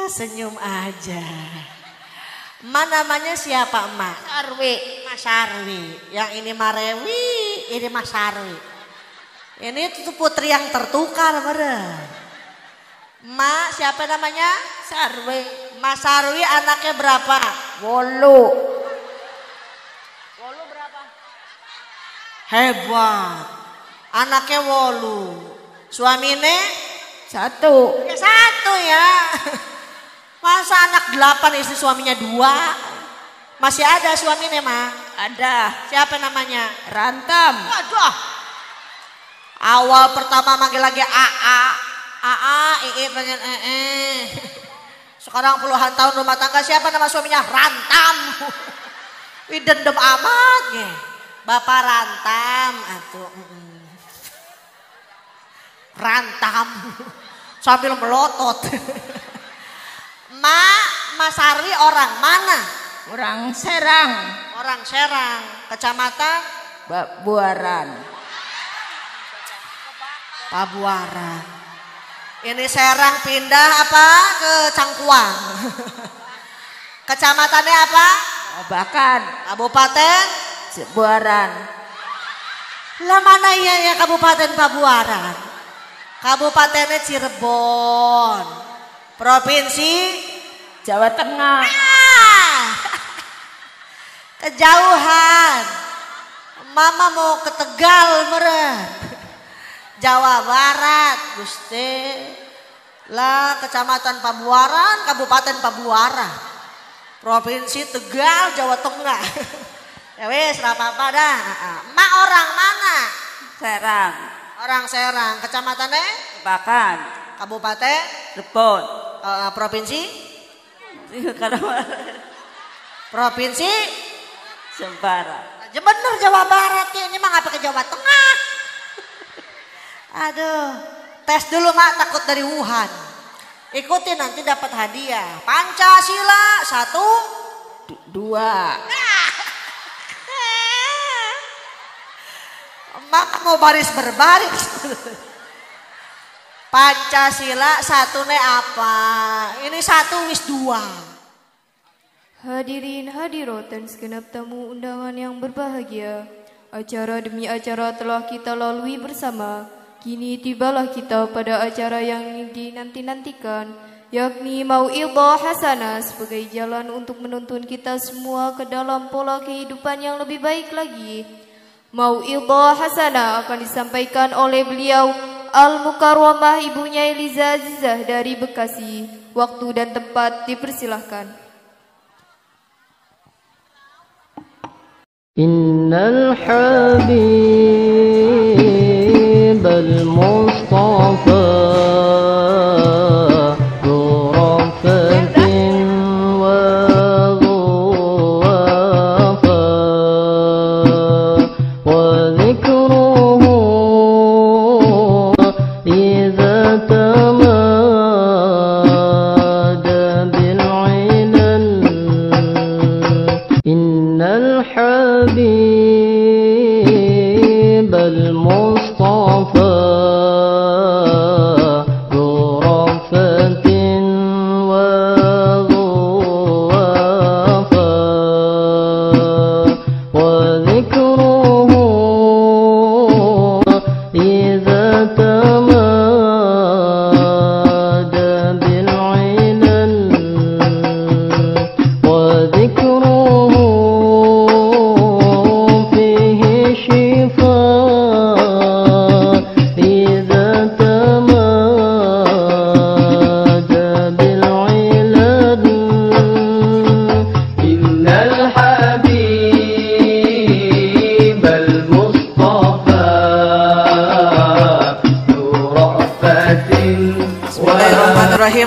Senyum aja. Emak namanya siapa emak? Sarwi. Mas Sarwi. Yang ini Marewi, ini Mas Sarwi. Ini tuh putri yang tertukar bener. Emak siapa namanya? Sarwi. Mas Sarwi anaknya berapa? 8. 8 berapa? Hebat. Anaknya 8. Suamine? 1. Ya 1 ya. Masa anak 8 istri suaminya 2? Masih ada suaminya mah? Ada. Siapa namanya? Rantam. Aduh. Awal pertama manggil lagi AA. AA, pengen Sekarang puluhan tahun rumah tangga, siapa nama suaminya? Rantam. Wih dendam amat ya. Bapak Rantam. Atuh. Rantam. Sambil melotot. Mas Sarwi orang mana? Orang Serang. Orang Serang. Kecamatan? Buaran. Pabuaran. Ini Serang pindah apa ke Cangkuang. Kecamatannya apa? Bakan. Kabupaten? Buaran. Lah mana iya ya Kabupaten Pabuaran? Kabupatennya Cirebon. Provinsi? Jawa Tengah. Kejauhan. Mama mau ke Tegal meren. Jawa Barat, Gusti. Lah Kecamatan Pabuaran, Kabupaten Pabuaran. Provinsi Tegal, Jawa Tengah. Ya wis, apa-apa dah. Mak orang mana? Serang. Orang Serang. Kecamatannya? Bakan. Kabupaten? Cirebon. Provinsi? Provinsi? Sembara. Ya bener Jawa Barat ya. Ini mah ngapa ke Jawa Tengah? Aduh, tes dulu mak, takut dari Wuhan. Ikutin nanti dapat hadiah. Pancasila 1, 2. Mak mau baris berbaris. Pancasila 1 ne apa? Ini 1 wis 2. Hadirin hadirat dan segenap tamu undangan yang berbahagia. Acara demi acara telah kita lalui bersama. Kini tibalah kita pada acara yang dinanti-nantikan, yakni Mau'idhah Hasanah sebagai jalan untuk menuntun kita semua ke dalam pola kehidupan yang lebih baik lagi. Mau'idhah Hasanah akan disampaikan oleh beliau Al-Mukarramah Ibunya Eliza Azizah dari Bekasi. Waktu dan tempat dipersilahkan. Innal habib al-mustafa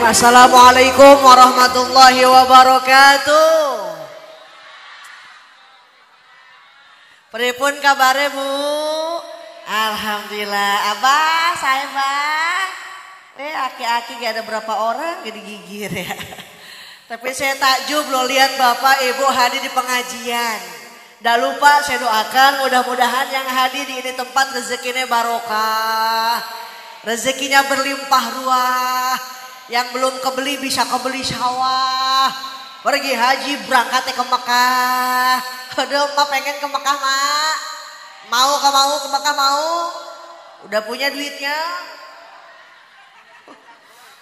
Assalamualaikum warahmatullahi wabarakatuh. Pripun kabare Bu? Alhamdulillah. Abah, saya Bang. Aki-aki gak ada berapa orang gak digigir ya. Tapi saya takjub loh lihat Bapak Ibu hadir di pengajian. Dah lupa saya doakan mudah-mudahan yang hadir di ini tempat rezekinya barokah. Rezekinya berlimpah ruah. Yang belum kebeli bisa kebeli sawah. Pergi haji berangkat ke Mekah. Aduh, mak pengen ke Mekah, mak. Mau ke Mekah mau? Udah punya duitnya?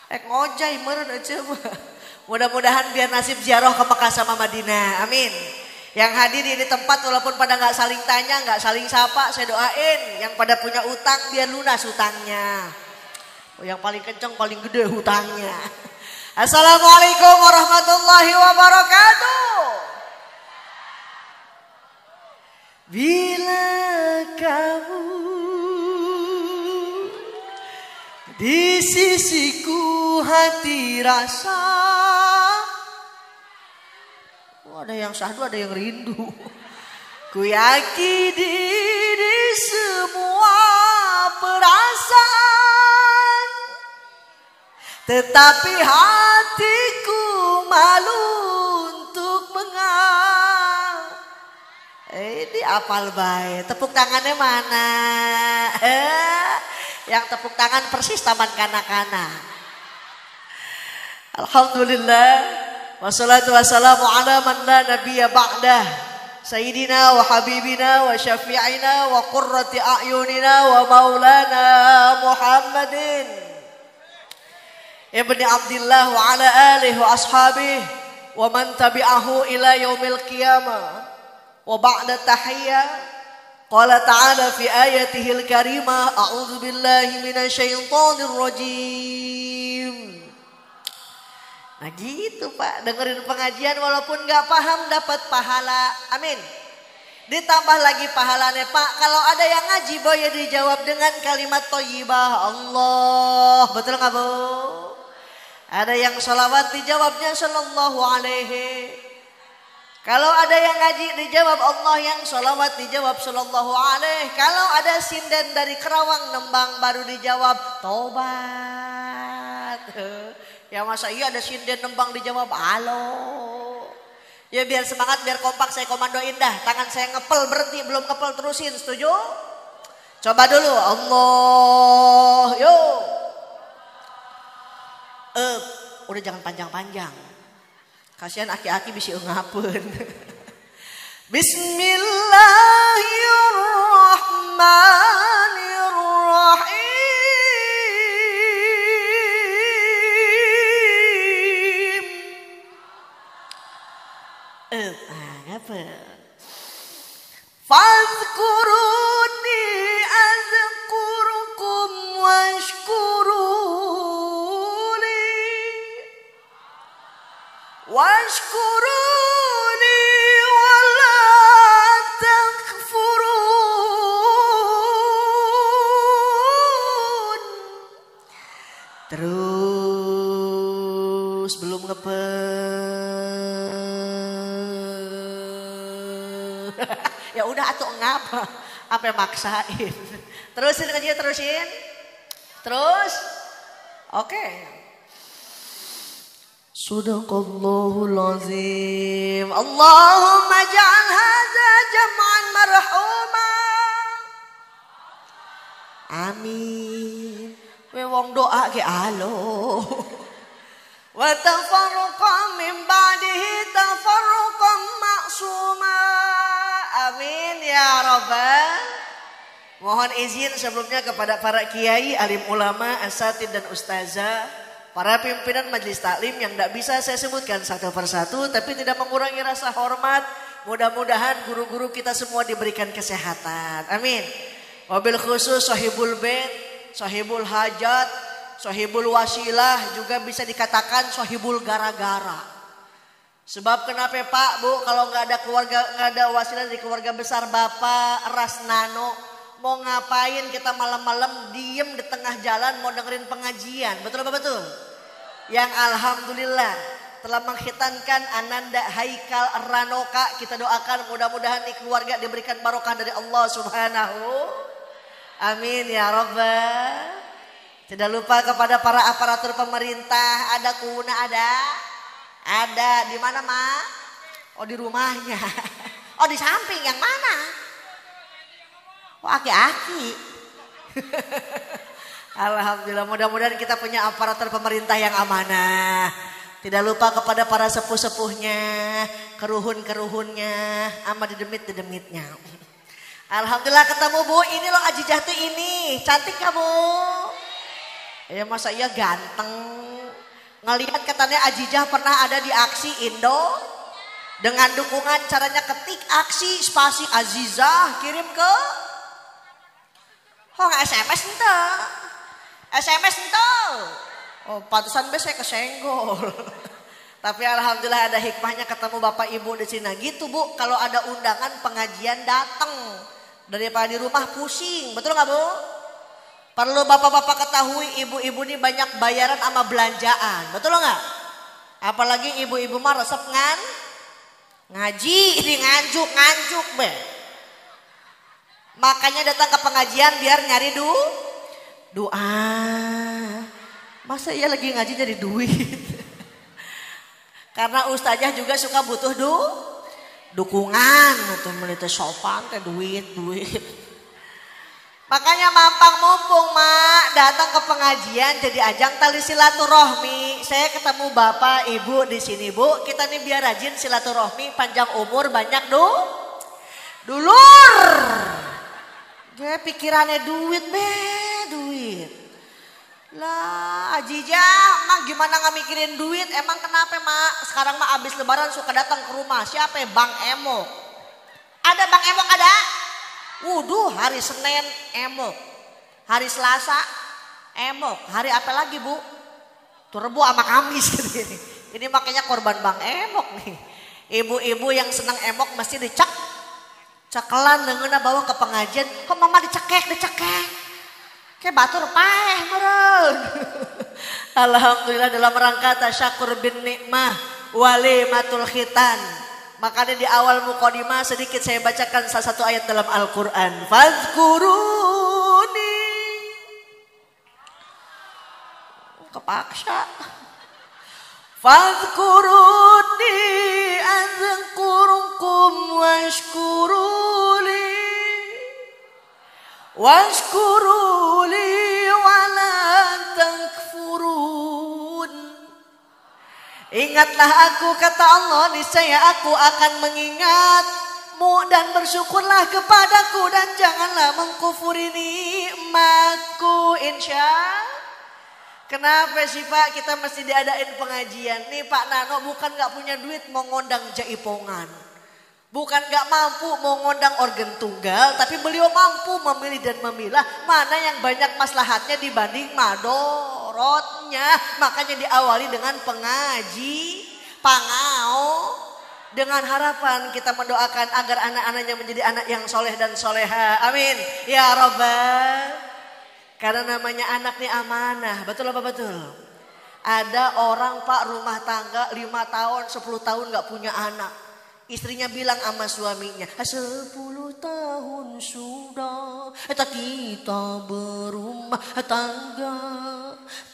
Ngojay meren aja. Mudah-mudahan biar nasib ziarah ke Mekah sama Madinah. Amin. Yang hadir di tempat walaupun pada nggak saling tanya, nggak saling sapa, saya doain. Yang pada punya utang biar lunas utangnya. Yang paling kenceng paling gede hutangnya. Assalamualaikum warahmatullahi wabarakatuh. Bila kamu di sisiku hati rasa. Ada yang syahdu, ada yang rindu. Ku yakini di semua perasaan, tetapi hatiku malu untuk ini apal baik. Tepuk tangannya mana? Yang tepuk tangan persis taman kanak-kanak. Alhamdulillah. Wassalatu wassalamu ala man la nabiyya ba'dah. Sayyidina wa habibina wa syafi'ina wa qurrati a'yunina wa maulana Muhammadin ibni Abdillah wa ala alihi wa ashabihi wa man tabi'ahu ila yaumil qiyamah. Wa ba'da tahiyyah qala ta'ala fi ayatihil karimah a'udzu billahi minasyaitonir rajim. Nah gitu Pak, dengerin pengajian walaupun gak paham dapat pahala. Amin. Ditambah lagi pahalanya Pak, kalau ada yang ngaji boleh dijawab dengan kalimat thayyibah Allah. Betul gak Bu? Ada yang sholawat dijawabnya sallallahu alaihi. Kalau ada yang ngaji dijawab Allah, yang sholawat dijawab sallallahu alaihi. Kalau ada sinden dari Kerawang Nembang baru dijawab tobat. Ya masa iya ada sinden Nembang dijawab halo. Ya biar semangat, biar kompak, saya komandoin dah. Tangan saya ngepel berhenti, belum ngepel terusin, setuju? Coba dulu Allah yuk. Udah jangan panjang-panjang. Kasihan aki-aki bisa ngapun. Bismillahirrahmanirrahim. Apa? Fadhkuruni azkurukum washkuruni wala takfurun. Terus belum ya udah atuh ngapa? Apa maksain? Terusin aja, terusin. Terus. Oke. Sadaqallahul azim. Allahumma ja'al hadza jam'an marhuma. Amin. We wong doa ge alo. Wa tafarruqa min ba'dihi tafarruqan ma'suma. Amin ya Rabbal. Mohon izin sebelumnya kepada para kiai, alim ulama, asatid dan ustazah, para pimpinan majelis taklim yang tidak bisa saya sebutkan satu persatu, tapi tidak mengurangi rasa hormat. Mudah-mudahan guru-guru kita semua diberikan kesehatan. Amin. Wabil khusus sahibul bait, sahibul hajat, sahibul wasilah, juga bisa dikatakan sahibul gara-gara. Sebab kenapa Pak Bu, kalau nggak ada keluarga, nggak ada wasilah dari keluarga besar Bapak Rasnano, mau ngapain kita malam-malam diem di tengah jalan mau dengerin pengajian? Betul apa betul? Yang alhamdulillah telah mengkhitankan Ananda Haikal Ranoka, kita doakan mudah-mudahan di keluarga diberikan barokah dari Allah Subhanahu. Amin ya Rabbal. Tidak lupa kepada para aparatur pemerintah, ada kuna ada di mana Ma? Oh di rumahnya. Oh di samping yang mana? Oh aki-aki. Alhamdulillah, mudah-mudahan kita punya aparatur pemerintah yang amanah. Tidak lupa kepada para sepuh-sepuhnya, keruhun-keruhunnya, sama dedemit-dedemitnya. Alhamdulillah ketemu Bu, ini loh Ajijah tuh ini, cantik gak Bu? Ya masa iya ganteng. Ngelihat katanya Ajijah pernah ada di aksi Indo. Dengan dukungan caranya ketik aksi spasi Azizah kirim ke. Oh nggak SMS ente. SMS ente. Oh pantesan saya kesenggol. Tapi alhamdulillah ada hikmahnya ketemu Bapak Ibu di sini. Nah, gitu Bu, kalau ada undangan pengajian datang. Daripada di rumah pusing, betul nggak Bu? Perlu bapak-bapak ketahui ibu-ibu ini banyak bayaran sama belanjaan, betul nggak? Apalagi ibu-ibu mah resep ngaji, ini nganjuk be. Makanya datang ke pengajian biar nyari doa. Masa iya lagi ngaji jadi duit? Karena ustazah juga suka butuh dukungan atau melita sopan teh duit. Makanya mampang mumpung mak datang ke pengajian jadi ajang tali silaturahmi. Saya ketemu bapak ibu di sini Bu, kita nih biar rajin silaturahmi, panjang umur, banyak dulur. Dia pikirannya duit duit. Lah Ajijah mak gimana nggak mikirin duit, emang kenapa mak? Sekarang mak abis lebaran suka datang ke rumah, siapa ya? Bang Emok. Ada Bang Emok ada? Wuduh, hari Senin emok, hari Selasa emok, hari apa lagi Bu? Tuh Rebo sama Kamis gitu. Ini makanya korban Bang Emok nih. Ibu-ibu yang senang emok mesti cekelan dengan bawa ke pengajian. Kok mama dicekek. Kayak batur paeh meren. Alhamdulillah dalam rangka tasyakur bin nikmah walimatul khitan. Makanya di awal muqaddimah sedikit saya bacakan salah satu ayat dalam Al-Quran. Fadhkuruni. Kepaksa. Fadhkuruni azkurkum washkuruli wala takfurun. Ingatlah aku, kata Allah, niscaya aku akan mengingatmu dan bersyukurlah kepadaku dan janganlah mengkufuri nikmatku. Insya. Kenapa sih Pak kita mesti diadain pengajian? Nih Pak Nano bukan gak punya duit mau ngondang jaipongan. Bukan gak mampu mau ngondang organ tunggal, tapi beliau mampu memilih dan memilah mana yang banyak maslahatnya dibanding madorotnya. Makanya diawali dengan pengaji, pangau, dengan harapan kita mendoakan agar anak-anaknya menjadi anak yang soleh dan soleha. Amin. Ya Rabbal. Karena namanya anak nih amanah. Betul apa betul? Ada orang Pak rumah tangga 5 tahun, 10 tahun gak punya anak. Istrinya bilang sama suaminya, 10 tahun sudah kita berumah tangga,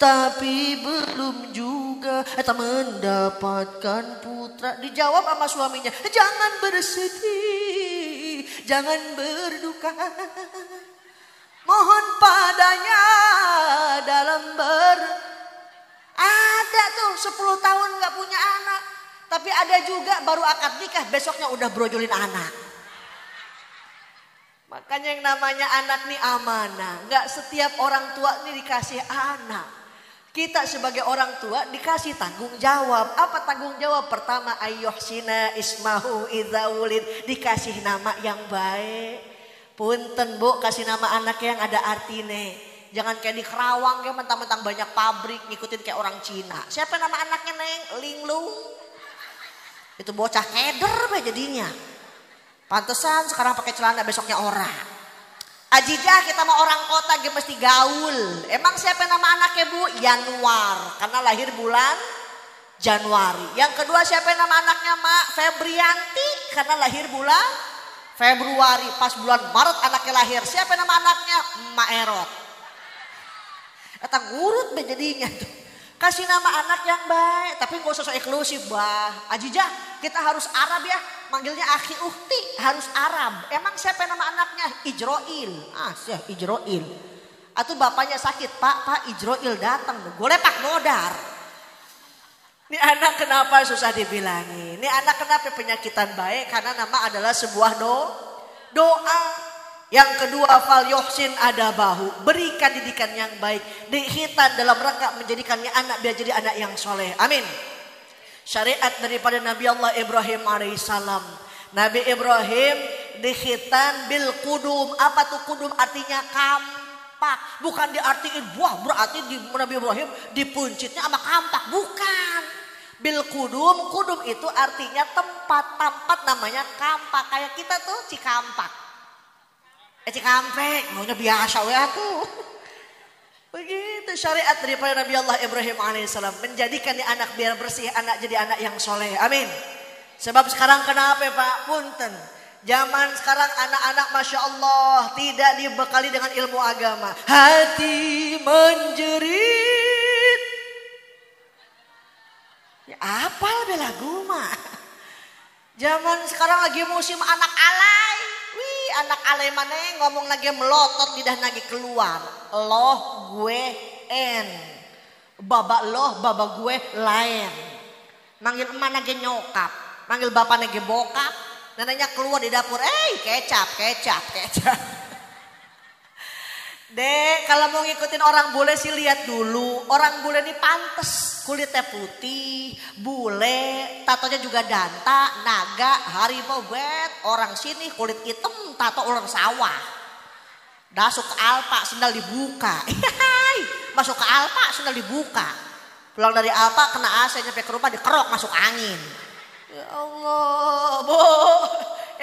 tapi belum juga mendapatkan putra. Dijawab sama suaminya, jangan bersedih, jangan berduka. Mohon padanya dalam ada tuh 10 tahun gak punya anak. Tapi ada juga baru akad nikah besoknya udah brojolin anak. Makanya yang namanya anak nih amanah. Gak setiap orang tua nih dikasih anak. Kita sebagai orang tua dikasih tanggung jawab. Apa tanggung jawab? Pertama ayyuhsina ismahu idzawulid. Dikasih nama yang baik. Punten Bu kasih nama anak yang ada artine. Jangan kayak di Kerawang ya mentang-mentang banyak pabrik ngikutin kayak orang Cina. Siapa nama anaknya Neng? Linglung. Itu bocah keder jadinya. Pantesan sekarang pakai celana besoknya orang. Ajijah kita mau orang kota dia mesti gaul. Emang siapa nama anaknya Bu? Januar. Karena lahir bulan Januari. Yang kedua siapa nama anaknya Mak? Febrianti. Karena lahir bulan Februari. Pas bulan Maret anaknya lahir. Siapa nama anaknya? Mak Erot. Eta ngurut jadinya tuh. Kasih nama anak yang baik, tapi gak usah so eksklusif bah. Ajijah kita harus Arab ya, manggilnya akhi ukti harus Arab. Emang siapa nama anaknya? Ijroil. Ijroil. Atau bapaknya sakit, Pak Ijroil datang, golepak nodar. Ini anak kenapa susah dibilangin? Ini anak kenapa penyakitan baik? Karena nama adalah sebuah doa. Yang kedua, fal yuhsin adabahu, berikan didikan yang baik, dihitan dalam rangka menjadikannya anak biar jadi anak yang soleh. Amin. Syariat daripada Nabi Allah Ibrahim alaihissalam. Nabi Ibrahim dihitan bil kudum. Apa tuh kudum? Artinya kampak. Bukan diartiin wah berarti di Nabi Ibrahim dipuncitnya sama kampak. Bukan. Bil kudum, kudum itu artinya tempat namanya kampak. Kayak kita tuh Cikampak. Cikampek, maunya biasa ya tuh. Begitu syariat daripada Nabi Allah Ibrahim alaihissalam. Menjadikan di anak biar bersih, anak jadi anak yang soleh. Amin. Sebab sekarang kenapa Pak? Punten. Zaman sekarang anak-anak Masya Allah tidak dibekali dengan ilmu agama. Hati menjerit. Ya apa lebih lagu mah. Zaman sekarang lagi musim anak alay. Wih anak alay mana ngomong lagi melotot lidah lagi keluar. Loh gue en. Baba loh baba gue lain. Manggil emak lagi nyokap. Manggil bapak lagi bokap. Neneknya keluar di dapur. Kecap. Dek kalau mau ngikutin orang bule sih lihat dulu. Orang bule ini pantes. Kulitnya putih, bule, tatonya juga danta, naga, harimau, orang sini kulit hitam, tato ular sawah. Masuk ke Alpa, sendal dibuka. Masuk ke Alpa, sendal dibuka. Pulang dari Alpa, kena AC, nyampe ke rumah dikerok masuk angin. Ya Allah, Bu.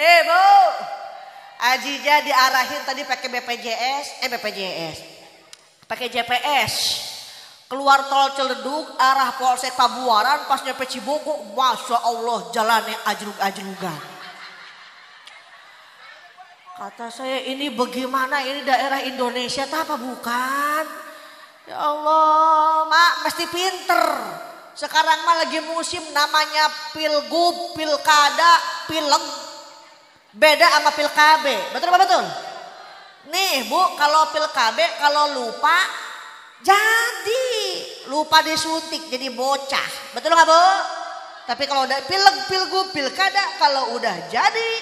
Bu. Ajija diarahin tadi pakai BPJS. Pakai GPS. Keluar tol Ciledug arah Polsek Pabuaran pas nyampe Cibogo, Masya Allah jalannya ajrug-ajrugan. Kata saya ini bagaimana ini daerah Indonesia apa bukan? Ya Allah mak mesti pinter. Sekarang mah lagi musim namanya pilgub, pilkada, pileg. Beda sama pilkabe, betul apa betul? Nih Bu kalau pilkabe kalau lupa jadi lupa disuntik jadi bocah. Betul gak Bu? Tapi kalau udah pileg, pilgub, pilkada kalau udah jadi.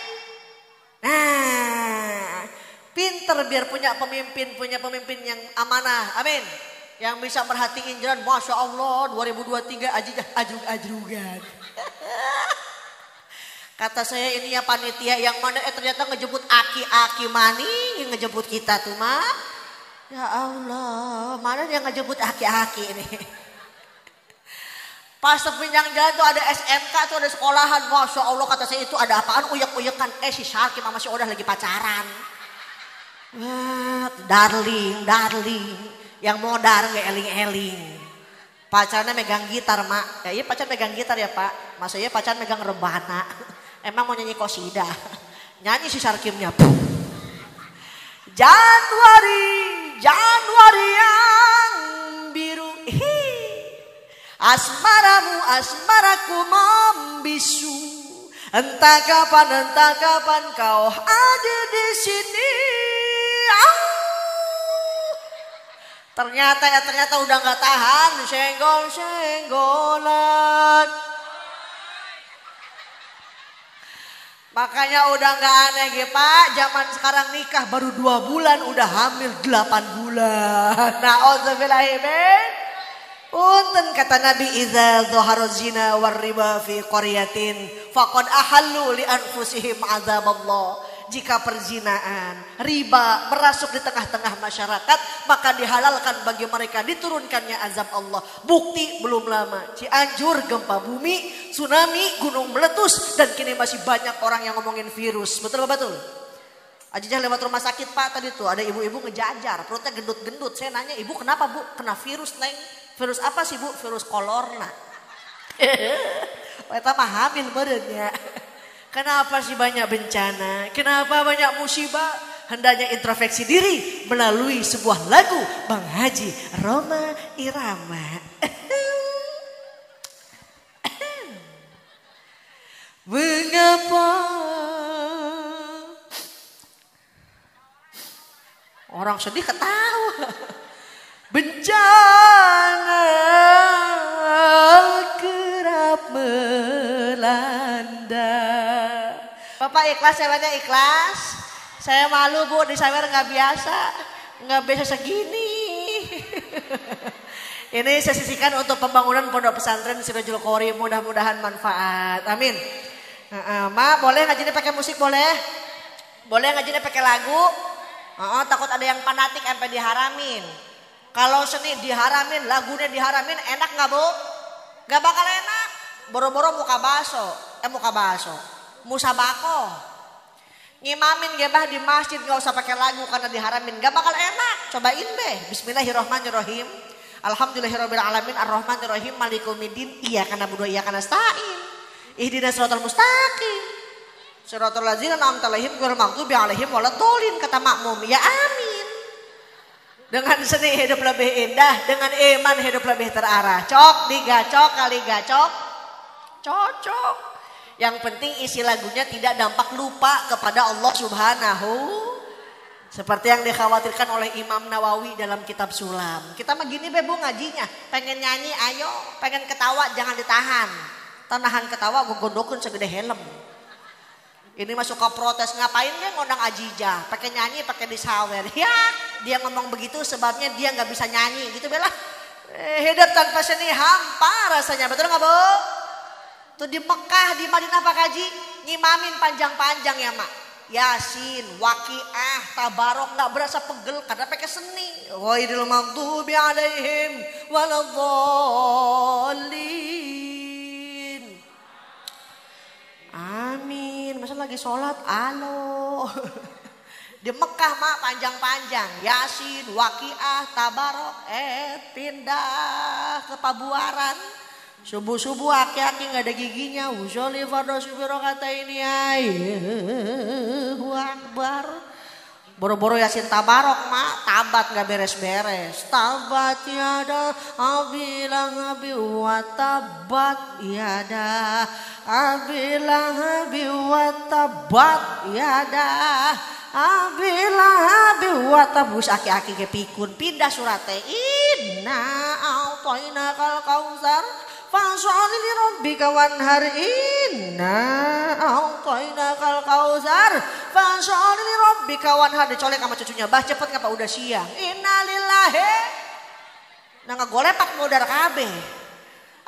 Nah pinter biar punya pemimpin yang amanah. Amin. Yang bisa merhatiin jalan. Masya Allah 2023 ajrug-ajrugan. Kata saya ini ya panitia yang mana ternyata ngejemput aki-aki mani yang ngejemput kita tuh mah. Ya Allah, mana yang ngejemput aki-aki ini? Pas sepanjang jalan tuh ada SMK tuh ada sekolahan. Masya Allah kata saya itu ada apaan uyek-uyekan. Si Syarki sama si Odah lagi pacaran. Darling. Yang modar gak eling-eling. Pacarnya megang gitar mak. Ya iya pacar megang gitar ya pak. Maksudnya pacar megang rebana. Emang mau nyanyi kosida. Nyanyi si Syarkimnya. Januari yang biru. Asmaraku membisu. Entah kapan kau ada di sini. Ternyata udah nggak tahan, senggol-senggolan. Makanya udah nggak aneh ya Pak, zaman sekarang nikah baru 2 bulan udah hamil 8 bulan. Na'udzubillahimin. Punten kata Nabi idza dhahara zina war riba fi qaryatin faqad ahallu li anfusihim azaballah. Jika perzinaan, riba merasuk di tengah-tengah masyarakat, maka dihalalkan bagi mereka diturunkannya azab Allah. Bukti belum lama, Cianjur gempa bumi, tsunami, gunung meletus, dan kini masih banyak orang yang ngomongin virus. Betul betul? Ajijah lewat rumah sakit Pak tadi tuh, ada ibu-ibu ngejajar, perutnya gendut-gendut. Saya nanya, ibu kenapa Bu? Kena virus Neng. Virus apa sih Bu? Virus kolorna. Kita mah hamil badannya. Kenapa sih banyak bencana? Kenapa banyak musibah? Hendaknya introspeksi diri melalui sebuah lagu Bang Haji Roma Irama. Mengapa orang orang sedih ketawa. Bencana kerap melanda. Bapak ikhlas, sawernya ikhlas. Saya malu Bu, di sawer nggak biasa segini. Ini saya sisihkan untuk pembangunan pondok pesantren Sirajul Qori, mudah-mudahan manfaat. Amin. Ma, boleh ngajinya pakai musik boleh? Boleh ngajinya pakai lagu? Takut ada yang fanatik sampai diharamin. Kalau seni diharamin, lagunya diharamin, enak nggak Bu? Gak bakal enak. Boro-boro muka baso, musabako. Ngimamin gebah di masjid gak usah pakai lagu karena diharamin, gak bakal enak. Cobain deh. Bismillahirrahmanirrahim. Alhamdulillahirabbil alamin arrahmanirrahim malikumiddin iyyaka na'budu wa iyyaka nasta'in. Ihdinas siratal mustaqim. Siratal ladzina an'amta 'alaihim ghairil maghdubi 'alaihim waladdallin, kata makmum. Ya amin. Dengan seni hidup lebih indah, dengan iman hidup lebih terarah. Cok digacok kali gacok, cocok. Yang penting isi lagunya tidak dampak lupa kepada Allah Subhanahu. Seperti yang dikhawatirkan oleh Imam Nawawi dalam kitab Sulam. Kita mah gini Bu ngajinya, pengen nyanyi ayo, pengen ketawa jangan ditahan. Tanahan ketawa gue gondokun segede helm. Ini mah suka protes, ngapain dia ngundang Ajijah, pakai nyanyi, pakai disawer. Ya, dia ngomong begitu sebabnya dia nggak bisa nyanyi, gitu Bella. Hidup tanpa seni hampa rasanya, betul nggak Bu? Tuh di Mekah, di Madinah Pak Haji, ngimamin panjang-panjang ya Mak. Yasin, Waqiah, Tabarok, nggak berasa pegel karena pakai seni. Ghairil maghdubi 'alaihim waladdallin. Amin. Masa lagi sholat? Alo. Di Mekah Mak panjang-panjang. Yasin, Waqiah, Tabarok. Pindah ke Pabuaran. Subuh-subuh aki-aki gak ada giginya. Usholi fardo subiro kata ini. Allahu Akbar. Boro-boro Yasin Tabarok Mak. Tabat gak beres-beres. Tabat yada abilang abi wa tabat yada abilang abi wa tabat yada abilang abi wa tabus. Aki-aki ke pikun pindah surate. Inna a'tayna kal kausar fas'ali li rabbika wanhar. Inna a'tayna kal kausar fas'ali li rabbika wanhar. Dicolek sama cucunya, bah cepet ngapa udah siang. Innalillahi. Nah ngagolepak modar kabeh.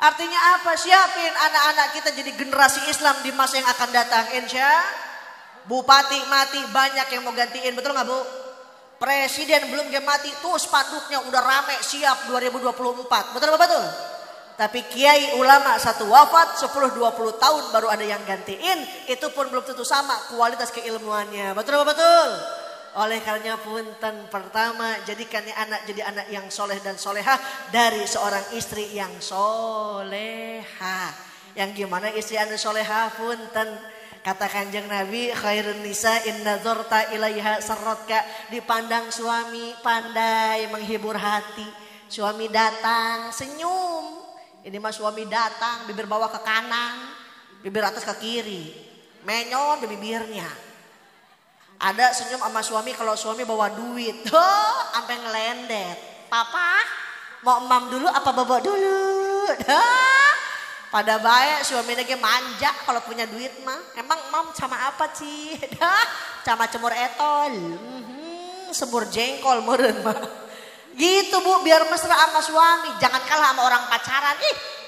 Artinya apa? Siapin anak-anak kita jadi generasi Islam di masa yang akan datang. Insya Bupati mati banyak yang mau gantiin, betul nggak Bu? Presiden belum dia mati tuh spanduknya udah rame siap 2024, betul betul. Tapi kiai ulama satu wafat 10-20 tahun baru ada yang gantiin, itu pun belum tentu sama kualitas keilmuannya, betul betul. Oleh karenanya punten, pertama jadikan anak jadi anak yang soleh dan solehah dari seorang istri yang solehah. Yang gimana istri anu solehah punten. Kata Kanjeng Nabi, khairun nisa in nazarta ilaiha sarratka. Dipandang suami pandai menghibur hati. Suami datang senyum. Ini mah suami datang bibir bawah ke kanan, bibir atas ke kiri. Menyon di bibirnya. Ada senyum sama suami kalau suami bawa duit. Sampai ngelendet. Papa, mau emam dulu apa bobo dulu? Pada baik suami lagi manja kalau punya duit mah. Emang mam sama apa sih? Sama cemur etol. Semur jengkol meureun mah. Gitu Bu, biar mesra sama suami. Jangan kalah sama orang pacaran.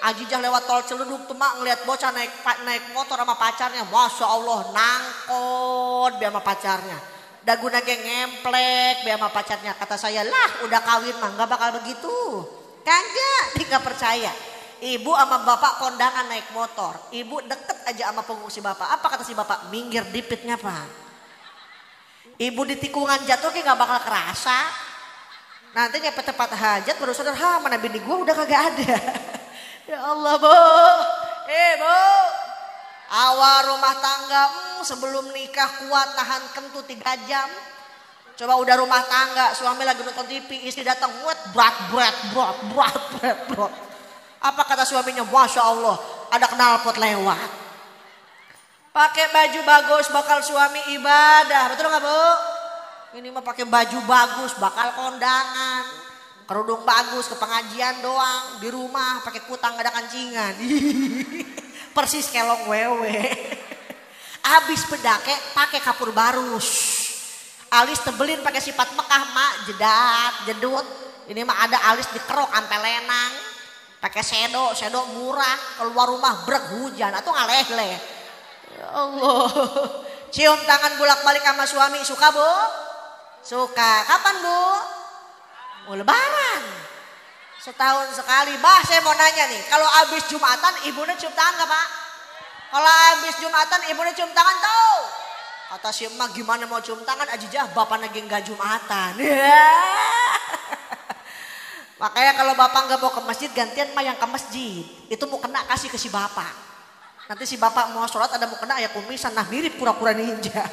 Ajijah lewat tol Ciledug tuh mak ngeliat bocah naik motor sama pacarnya. Masya Allah nangkot biar sama pacarnya. Daguna ge ngemplek biar sama pacarnya. Kata saya lah udah kawin mah gak bakal begitu. Kagak, dia gak percaya. Ibu sama bapak kondangan naik motor. Ibu deket aja sama punggung si bapak. Apa kata si bapak? Minggir dipitnya Pak. Ibu di tikungan jatuh kayak gak bakal kerasa. Nanti nyepet tempat hajat baru sadar, mana bini gue udah kagak ada. Ya Allah Bu. Bu. Awal rumah tangga sebelum nikah kuat tahan kentut 3 jam. Coba udah rumah tangga suami lagi nonton TV, istri datang berat. Apa kata suaminya? Masya Allah ada knalpot lewat. Pakai baju bagus bakal suami ibadah, betul nggak Bu? Ini mah pakai baju bagus, bakal kondangan, kerudung bagus ke pengajian doang, di rumah pakai kutang gak ada kancingan. Persis kelong wewe. Abis bedake pakai kapur barus. Alis tebelin pakai sifat Mekah mak, jedat, jedut. Ini mah ada alis dikerok ampe lenang. Pakai sedo murah, keluar rumah brek hujan atau ngaleh-leh. Ya Allah. Cium tangan bolak-balik sama suami, suka bu? Suka. Kapan bu? Mau lebaran. Setahun sekali. Bah saya mau nanya nih. Kalau habis Jumatan ibunya cium tangan gak pak? Kalau habis Jumatan ibunya cium tangan tau? Kata si emak gimana mau cium tangan ajijah bapak lagi gak Jumatan. Makanya kalau bapak gak mau ke masjid gantian mah yang ke masjid. Itu mau kena kasih ke si bapak. Nanti si bapak mau sholat ada mau kena ya kumisan. Nah mirip kura-kura ninja.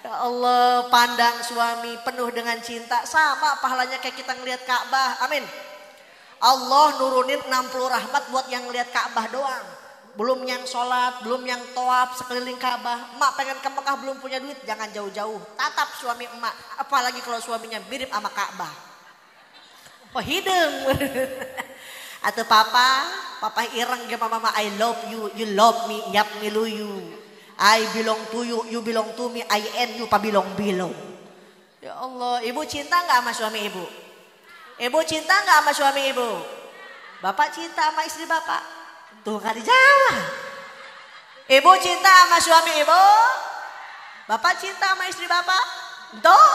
Ya Allah, pandang suami penuh dengan cinta. Sama pahalanya kayak kita ngelihat Ka'bah. Amin. Allah nurunin 60 rahmat buat yang ngelihat Ka'bah doang. Belum yang sholat, belum yang tawaf sekeliling Ka'bah. Emak pengen ke Mekah belum punya duit, jangan jauh-jauh. Tatap suami emak. Apalagi kalau suaminya mirip sama Ka'bah. Oh hidung. Atau papa ireng ke mama, I love you, you love me, yap milu you. I belong to you, you belong to me, I and you pabilong-bilong. Ya Allah, ibu cinta gak sama suami ibu? Ibu cinta gak sama suami ibu? Bapak cinta sama istri bapak? Tuh gak dijawab. Ibu cinta sama suami ibu? Bapak cinta sama istri bapak? Tuh.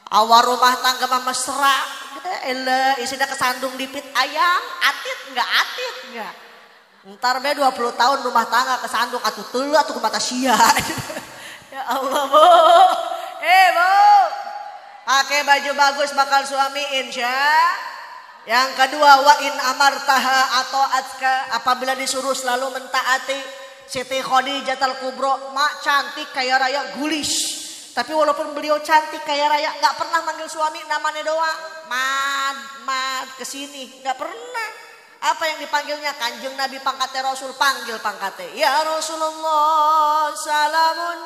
Awal rumah tangga mama mesra. Isinya kesandung dipit ayam, atit gak? Ntar be 20 tahun rumah tangga kesandung atuh telu atuh mata sia. Ya Allah bu. Bu. Pakai baju bagus bakal suami insya. Yang kedua wa in amartaha atau atka apabila disuruh selalu mentaati. Siti Khadijatul Kubro mak cantik kaya raya gulis. Tapi walaupun beliau cantik kaya raya gak pernah manggil suami namanya doang. Mad kesini gak pernah. Apa yang dipanggilnya? Kanjeng Nabi pangkatnya Rasul, panggil pangkatnya. Ya Rasulullah salamun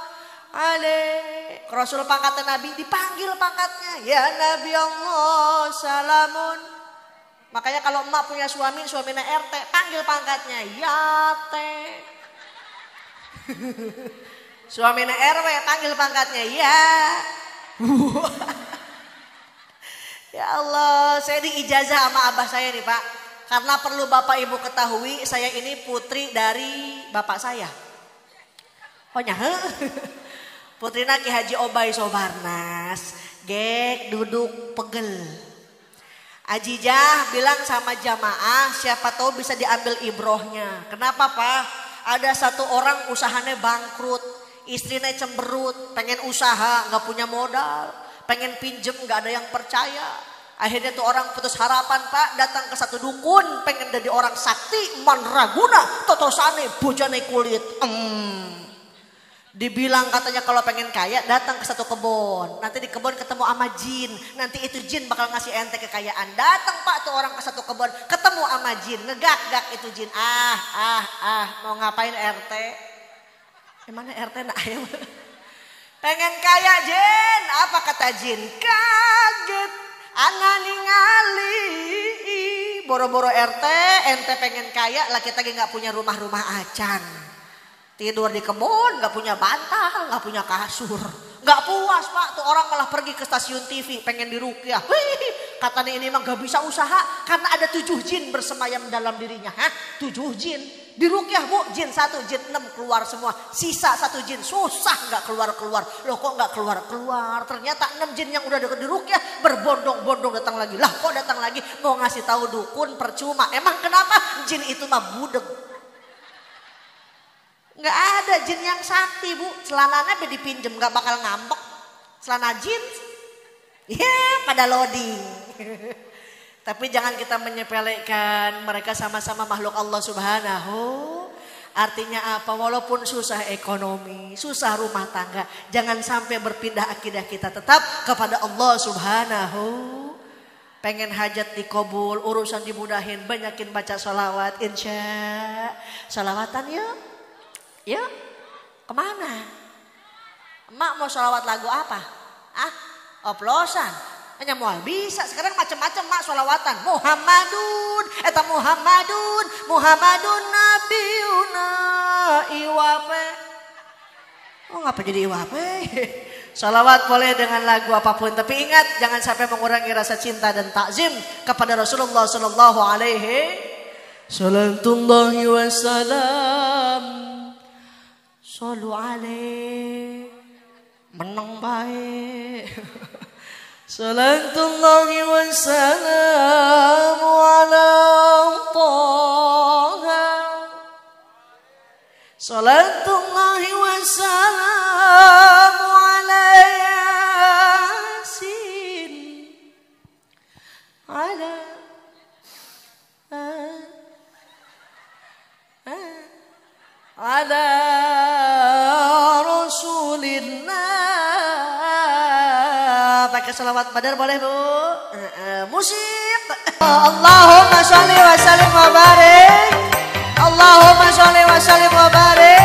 alaik. Rasul pangkatnya Nabi dipanggil pangkatnya. Ya Nabi Allah salamun. Makanya kalau emak punya suaminya RT, panggil pangkatnya. Ya teh. Suaminya RW, panggil pangkatnya. Ya. Ya Allah, saya diijazah sama abah saya nih pak. Karena perlu bapak ibu ketahui, saya ini putri dari bapak saya. Oh nyahe. Putrina Ki Haji Obay Sobarnas. Gek duduk pegel. Ajijah bilang sama jamaah, siapa tahu bisa diambil ibrohnya. Kenapa pak? Ada satu orang usahanya bangkrut. Istrinya cemberut, pengen usaha, gak punya modal. Pengen pinjem, gak ada yang percaya. Akhirnya tuh orang putus harapan pak, datang ke satu dukun, pengen jadi orang sakti, manraguna, totosane, bojane kulit. Dibilang katanya kalau pengen kaya datang ke satu kebun. Nanti di kebun ketemu sama jin. Nanti itu jin bakal ngasih ente kekayaan. Datang pak tuh orang ke satu kebun, ketemu sama jin, ngegak-gak itu jin. Mau ngapain RT? Emangnya RT nak ayo? Pengen kaya jin, apa kata jin? Kaget. Anak ningali boro-boro RT ente pengen kaya lah kita gak punya rumah-rumah acan. Tidur di kebun gak punya bantal, gak punya kasur. Gak puas pak tuh orang malah pergi ke stasiun TV pengen diruqyah. Katanya ini emang gak bisa usaha karena ada 7 jin bersemayam dalam dirinya. 7 jin diruqyah bu, jin 1, jin 6 keluar semua. Sisa 1 jin susah gak keluar-keluar. Loh kok gak keluar-keluar? Ternyata 6 jin yang udah diruqyah berbondong-bondong datang lagi. Lah kok datang lagi? Mau ngasih tahu dukun percuma. Emang kenapa? Jin itu mah budeg. Gak ada jin yang sakti bu. Celananya dipinjem gak bakal ngambek. Celana jeans. Pada loading. Tapi jangan kita menyepelekan. Mereka sama-sama makhluk Allah subhanahu. Artinya apa? Walaupun susah ekonomi, susah rumah tangga. Jangan sampai berpindah akidah kita tetap kepada Allah subhanahu. Pengen hajat dikabul, urusan dimudahin. Banyakin baca sholawat. Insya. Sholawatan yuk. Yuk, kemana? Emak mau sholawat lagu apa? Ah, oplosan. Hanya mual bisa. Sekarang macam-macam mak sholawatan. Muhammadun, eta Muhammadun Nabiuna Iwape. Oh ngapa jadi Iwape? Sholawat boleh dengan lagu apapun. Tapi ingat jangan sampai mengurangi rasa cinta dan takzim kepada Rasulullah Sallallahu Alaihi Salatullahi Wasallam. Sallu alaih. Menang baik. Salatullahi wassalamu ala Taha. Salatullahi wassalamu ala Yasin. Ala Rasulillah. Pakai salawat badar boleh bu? Musik. Allahumma sholli wa sallim wa barik. Allahumma sholli wa sallim wa barik.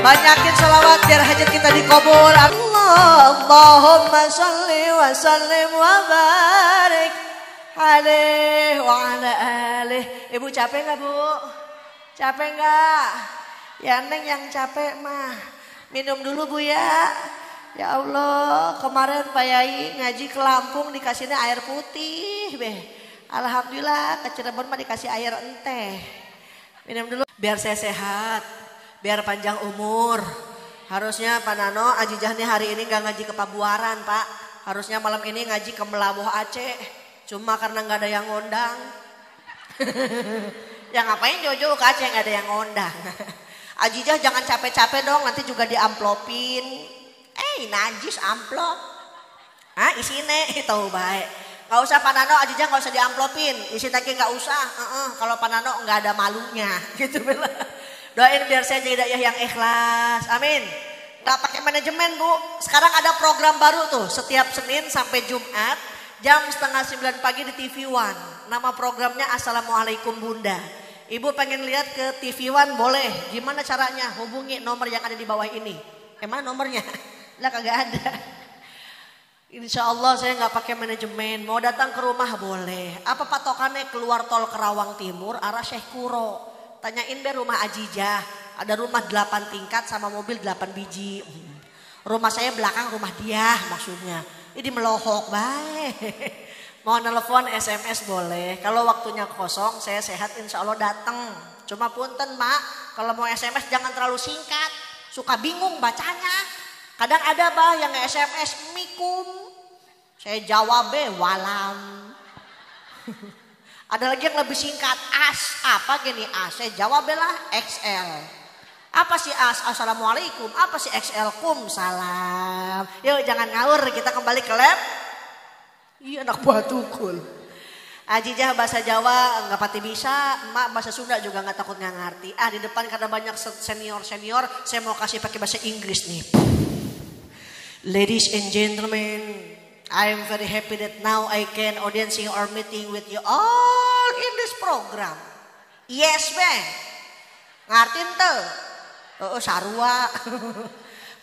Banyakin salawat biar hajat kita dikabul. Allahumma sholli wa sallim wa barik alaihi wa ala alihi. Ibu capek nggak bu? Capek nggak? Ya Neng yang capek mah minum dulu bu ya. Ya Allah kemarin Pak Yai ngaji ke Lampung dikasihnya air putih beh. Alhamdulillah ke Cirebon mah dikasih air enteh. Minum dulu biar saya sehat, biar panjang umur. Harusnya Pak Nano Ajijahnya hari ini gak ngaji ke Pabuaran Pak. Harusnya malam ini ngaji ke Melabuh Aceh. Cuma karena gak ada yang ngundang. Ya ngapain jauh-jauh ke Aceh gak ada yang ngundang. Ajijah jangan capek-capek dong nanti juga diamplopin. Najis amplop. Isine tahu baik. Gak usah Pak Nano Ajijah gak usah diamplopin. Isi lagi gak usah. Kalau Pak Nano gak ada malunya. Gitu bela. Doain biar saya jadi dai yang ikhlas. Amin. Gak pakai manajemen bu. Sekarang ada program baru tuh. Setiap Senin sampai Jumat. Jam 8:30 pagi di TV One. Nama programnya Assalamualaikum Bunda. Ibu pengen lihat ke TV One boleh. Gimana caranya? Hubungi nomor yang ada di bawah ini. Emang nomornya? Lah kagak ada. Insya Allah saya nggak pakai manajemen. Mau datang ke rumah boleh. Apa patokannya keluar tol Kerawang Timur arah Syekh Kuro. Tanyain be rumah Ajijah. Ada rumah 8 tingkat sama mobil 8 biji. Rumah saya belakang rumah dia maksudnya. Ini melohok baik. Mau nelfon SMS boleh. Kalau waktunya kosong saya sehat insya Allah datang. Cuma punten mak. Kalau mau SMS jangan terlalu singkat. Suka bingung bacanya. Kadang ada bah yang SMS mikum. Saya jawab walam. Ada lagi yang lebih singkat as. Apa gini as? Saya jawab lah XL. Apa sih as? Assalamualaikum. Apa sih XL? Kum salam. Yuk jangan ngawur kita kembali ke lab. Iya anak buah tukul. Ajijah bahasa Jawa nggak pati bisa, emak bahasa Sunda juga nggak takut nggak ngerti. Di depan karena banyak senior, saya mau kasih pakai bahasa Inggris nih. Ladies and gentlemen, I am very happy that now I can audiencing or meeting with you all in this program. Yes, man. Ngartin tuh? Sarua.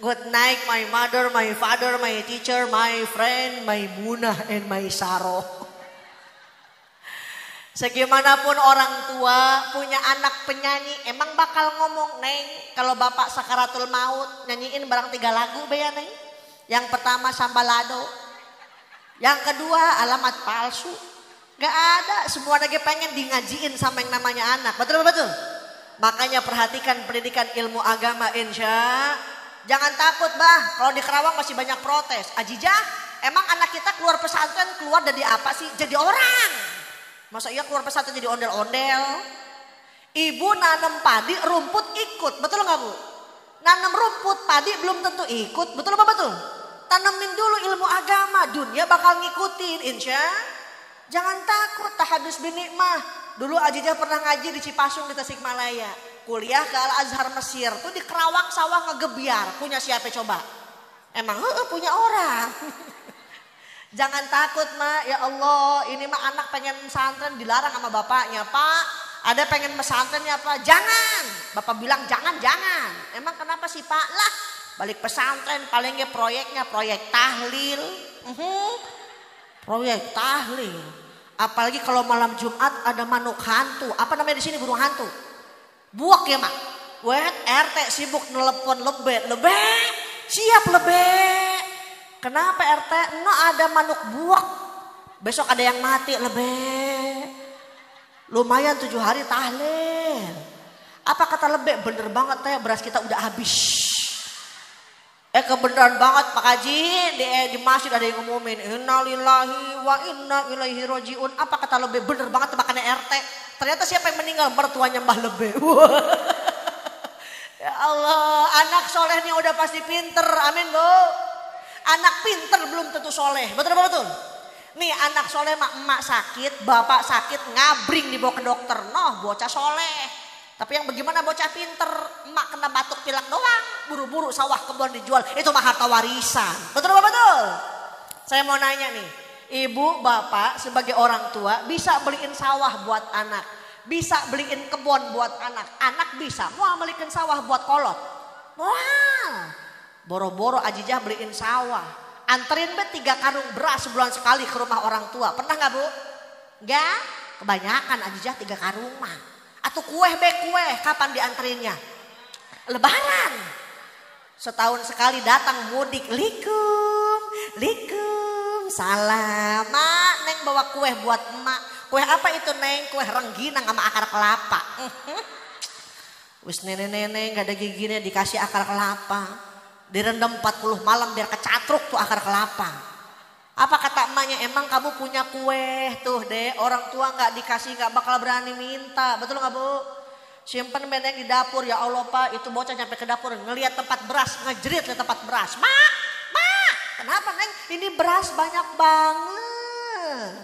Good night, my mother, my father, my teacher, my friend, my Munah, and my Saro. Segimanapun orang tua punya anak penyanyi, emang bakal ngomong, Neng, kalau bapak sakaratul maut, nyanyiin barang 3 lagu ya, Neng. Yang pertama Sambalado, yang kedua Alamat Palsu. Gak ada, semua lagi pengen di ngajiin sama yang namanya anak, betul-betul. Makanya perhatikan pendidikan ilmu agama insya. Jangan takut bah, kalau di Kerawang masih banyak protes. Ajijah, emang anak kita keluar pesantren keluar dari apa sih? Jadi orang. Masa iya keluar pesantren jadi ondel-ondel? Ibu nanam padi, rumput ikut, betul nggak bu? Nanam rumput, padi belum tentu ikut, betul apa betul? Tanemin dulu ilmu agama, dunia bakal ngikutin, insya. Jangan takut, tahadus binikmah. Dulu Ajijah pernah ngaji di Cipasung di Tasikmalaya. Kuliah ke Al-Azhar Mesir tuh di Kerawang sawah ngegebiar. Punya siapa coba? Emang punya orang. Jangan takut mak, ya Allah ini mah anak pengen pesantren dilarang sama bapaknya. Pak ada pengen pesantren ya pak? Jangan. Bapak bilang jangan. Emang kenapa sih pak? Lah Balik pesantren paling nggak proyeknya proyek tahlil. Proyek tahlil. Apalagi kalau malam Jumat ada manuk hantu. Apa namanya di sini burung hantu? Buak ya mak. Wet RT sibuk nelpon lebet. Siap lebet. Kenapa RT? No ada manuk buak. Besok ada yang mati lebet. Lumayan 7 hari tahlil. Apa kata lebet? Bener banget teh beras kita udah habis. Kebenaran banget Pak Haji di masjid ada yang ngumumin innalillahi wa inna ilaihi rajiun. Apa kata lebih bener banget makannya RT. Ternyata siapa yang meninggal? Mertuanya Mbah Lebe. Ya Allah, anak solehnya udah pasti pinter. Amin Bu. Anak pinter belum tentu soleh. Betul betul. Nih anak soleh emak sakit, bapak sakit, ngabring dibawa ke dokter. Noh bocah soleh. Tapi yang bagaimana bocah pinter, emak kena batuk pilek doang, buru-buru sawah kebun dijual, itu mah harta warisan. Betul betul. Saya mau nanya nih, ibu bapak sebagai orang tua bisa beliin sawah buat anak, bisa beliin kebun buat anak bisa mau beliin sawah buat kolot. Wah, boro-boro Ajijah beliin sawah, anterin 3 karung beras sebulan sekali ke rumah orang tua. Pernah nggak Bu? Nggak, kebanyakan Ajijah 3 karung mah. Atau kue kapan dianterinnya? Lebaran. Setahun sekali datang mudik. Likum, salam. Mak, Neng bawa kue buat emak. Kue apa itu Neng? Kue rengginang sama akar kelapa. Wis nenek-nenek gak ada giginya dikasih akar kelapa. Direndam 40 malam biar kecatruk tuh akar kelapa. Apa kata emaknya, emang kamu punya kue tuh deh, orang tua gak dikasih gak bakal berani minta. Betul gak Bu? Simpen meneng di dapur, ya Allah Pak, itu bocah nyampe ke dapur ngelihat tempat beras, ngejerit lihat tempat beras. Mak, kenapa Neng? Ini beras banyak banget.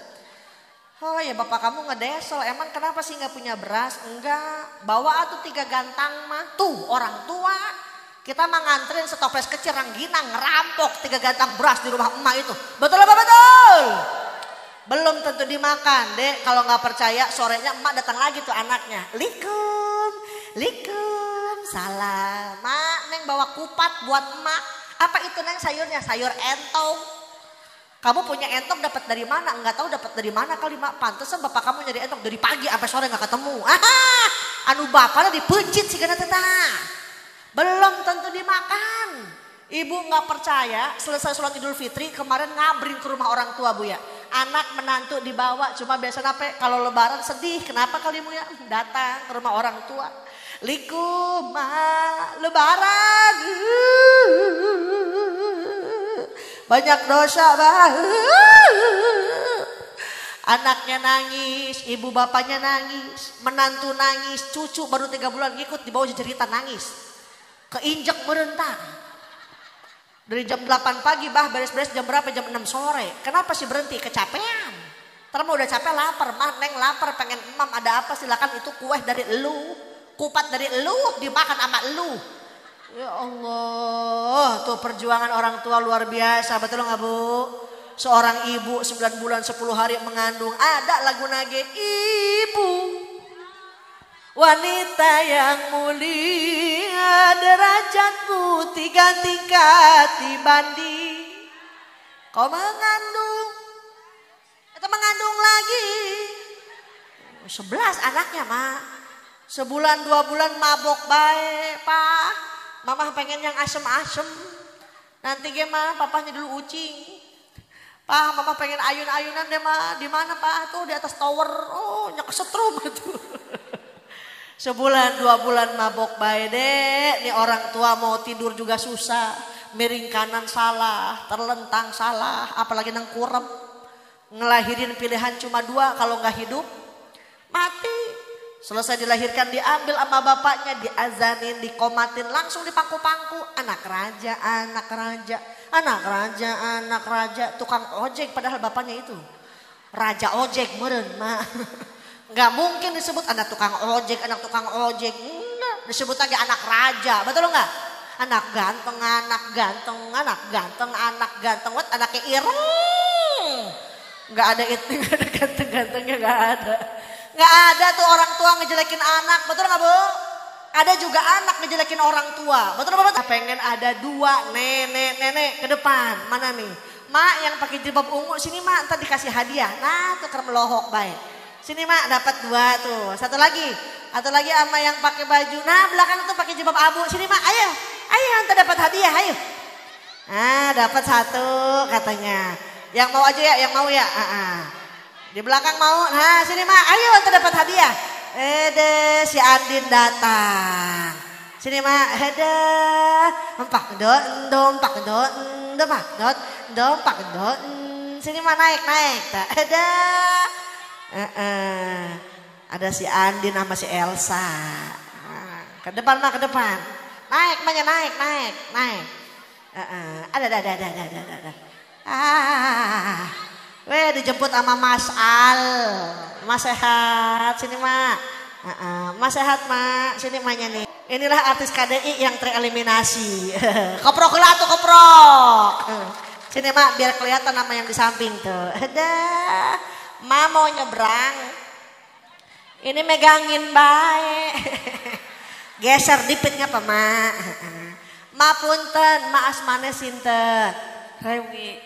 Oh ya bapak kamu ngedesel, emang kenapa sih gak punya beras? Enggak, bawa tuh 3 gantang mah. Tuh orang tua. Kita mah nganterin setoples kecil rengginang ngerampok 3 gantang beras di rumah emak itu. Betul apa betul? Belum tentu dimakan dek. Kalau nggak percaya sorenya emak datang lagi tuh anaknya. Likum, salam. Mak, Neng bawa kupat buat emak. Apa itu Neng sayurnya? Sayur entong. Kamu punya entong dapat dari mana? Enggak tahu dapat dari mana kali mak. Pantesan bapak kamu nyari entong dari pagi sampai sore nggak ketemu. Anu bapaknya dipencit sih karena tetah. Belum tentu dimakan. Ibu nggak percaya selesai sholat Idul Fitri kemarin ngabring ke rumah orang tua Bu ya. Anak menantu dibawa cuma biasa apa kalau lebaran sedih. Kenapa kali Bu ya? Datang ke rumah orang tua. Likum lebaran. Banyak dosa bah. Anaknya nangis, ibu bapaknya nangis, menantu nangis, cucu baru 3 bulan ngikut dibawa cerita nangis. Keinjek merentang. Dari jam 8 pagi bah beres-beres jam berapa? Jam 6 sore. Kenapa sih berhenti? Kecapean. Ntar mau udah capek lapar. Mah Neng lapar pengen emam ada apa silakan itu kue dari elu. Kupat dari elu dimakan sama elu. Ya Allah. Tuh perjuangan orang tua luar biasa. Betul gak Bu? Seorang ibu 9 bulan 10 hari mengandung. Ada lagu nage ibu. Wanita yang mulia derajatmu 3 tingkat dibanding. Kau mengandung, atau mengandung lagi 11 anaknya mak. Sebulan 2 bulan mabok baik Pak. Mama pengen yang asem-asem. Nanti gimana papahnya dulu ucing. Pak mama pengen ayun-ayunan deh mah. Di mana Pak? Tuh di atas tower. Oh nyekesetrum tuh. Sebulan 2 bulan mabok baik dek. Nih orang tua mau tidur juga susah. Miring kanan salah, terlentang salah. Apalagi nang kurem. Ngelahirin pilihan cuma 2 kalau nggak hidup mati. Selesai dilahirkan diambil sama bapaknya, diazanin, dikomatin, langsung dipangku-pangku. Anak raja, anak raja, anak raja, anak raja. Tukang ojek padahal bapaknya itu raja ojek meren mah. Nggak mungkin disebut anak tukang ojek, anak tukang ojek. Disebut aja anak raja, betul nggak? Anak ganteng, anak ganteng, anak ganteng, anak ganteng. What anaknya ireng. Nggak ada itu, nggak ada ganteng-gantengnya, nggak ada. Nggak ada tuh orang tua ngejelekin anak, betul nggak Bu? Ada juga anak ngejelekin orang tua. Betul apa betul? Pengen ada dua nenek ke depan. Mana nih? Mak yang pakai jilbab ungu sini mak, ntar dikasih hadiah. Nah tuker melohok baik. Sini mak dapat 2 tuh. Satu lagi sama yang pakai baju. Nah belakang tuh pakai jilbab abu. Sini mak, ayo ntar dapat hadiah, ayo. Nah dapat 1 katanya. Yang mau aja ya, yang mau ya. Di belakang mau. Nah sini mak, ayo ntar dapat hadiah. Si Andin datang. Sini mak, empak dot. Sini mak naik. Ada si Andin sama si Elsa. Ke depan mak, ke depan. Naik maknya naik. Ada. Dijemput sama Mas Al. Mas sehat, sini mak. Mas sehat mak, sini maknya nih. Inilah artis KDI yang tereliminasi. Koprok lah tuh koprok. Sini mak biar kelihatan nama yang di samping tuh. Ma mau nyebrang. Ini megangin baik. Geser dipit ngapa mak? Ma punten, ma asmane sinten? Rewi.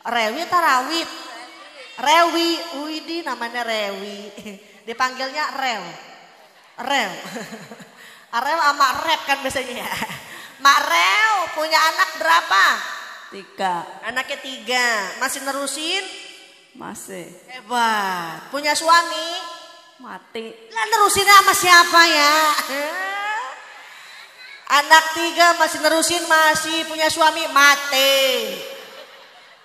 Rewi tarawit. Rewi, Widi namanya Rewi. Dipanggilnya Rew. Rew sama Rep kan biasanya ya. Mak Rew punya anak berapa? 3. Anaknya 3. Masih nerusin? Masih. Hebat. Punya suami? Mati. Lah nerusinnya sama siapa ya? Anak 3 masih nerusin, masih punya suami, mati.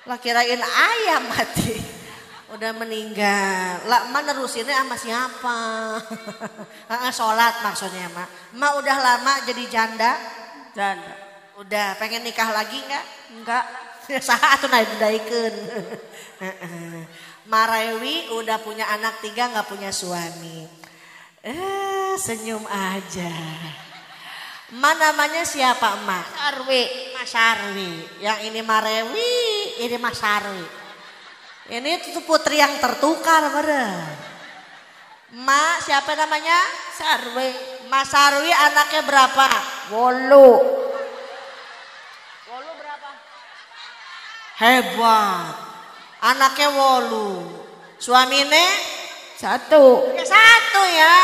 Lah kirain ayam mati. Udah meninggal. Lah emak nerusinnya sama siapa? Sholat maksudnya mak. Emak udah lama jadi janda? Janda. Udah pengen nikah lagi enggak? Enggak. Saat tuh naik-naikeun. Marewi udah punya anak 3 nggak punya suami. Senyum aja. Emak namanya siapa emak? Mas Sarwi. Yang ini Marewi, ini Mas Sarwi. Ini tuh putri yang tertukar bener. Emak siapa namanya? Sarwi. Mas Sarwi anaknya berapa? 8. 8 berapa? Hebat. Anaknya 8. Suamine? 1. Ya 1 ya.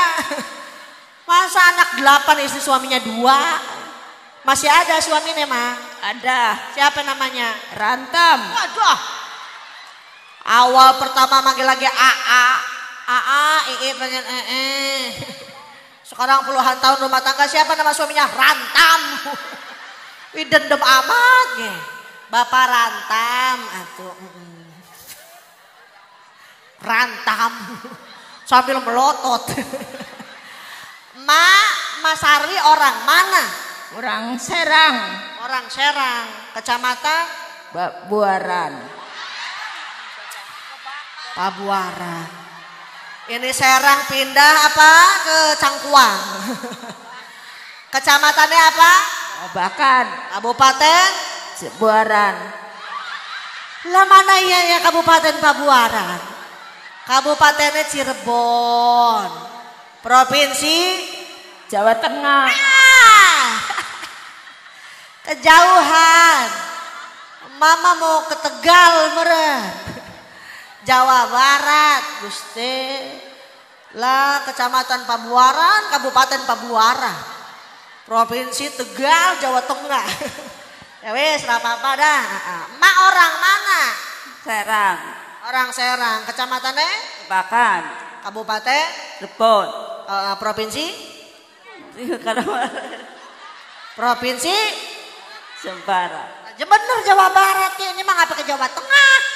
Masa anak 8 istri suaminya 2? Masih ada suaminya mah? Ada. Siapa namanya? Rantam. Waduh. Awal pertama manggil lagi Ii pengen Sekarang puluhan tahun rumah tangga, siapa nama suaminya? Rantam. Wih dendam amat ya. Bapak Rantam atuh. Rantam. Sambil melotot. Mas Sarwi orang mana? Orang Serang. Orang Serang. Kecamatan? Buaran. Pabuaran. Ini Serang pindah apa ke Cangkuang. Kecamatannya apa? Babakan. Kabupaten? Buaran. Lah mana ya Kabupaten Pabuaran? Kabupatennya Cirebon. Provinsi? Jawa Tengah. Kejauhan. Mama mau ke Tegal meren. Jawa Barat, Gusti. Lah Kecamatan Pabuaran, Kabupaten Pabuaran. Provinsi Tegal, Jawa Tengah. Ya wis, apa-apa dah. Mak orang mana? Serang. Orang Serang. Kecamatannya? Babakan. Kabupaten? Cirebon. Provinsi? Provinsi? Sembara. Bener Jawa Barat ya. Ini mah ngapa ke Jawa Tengah?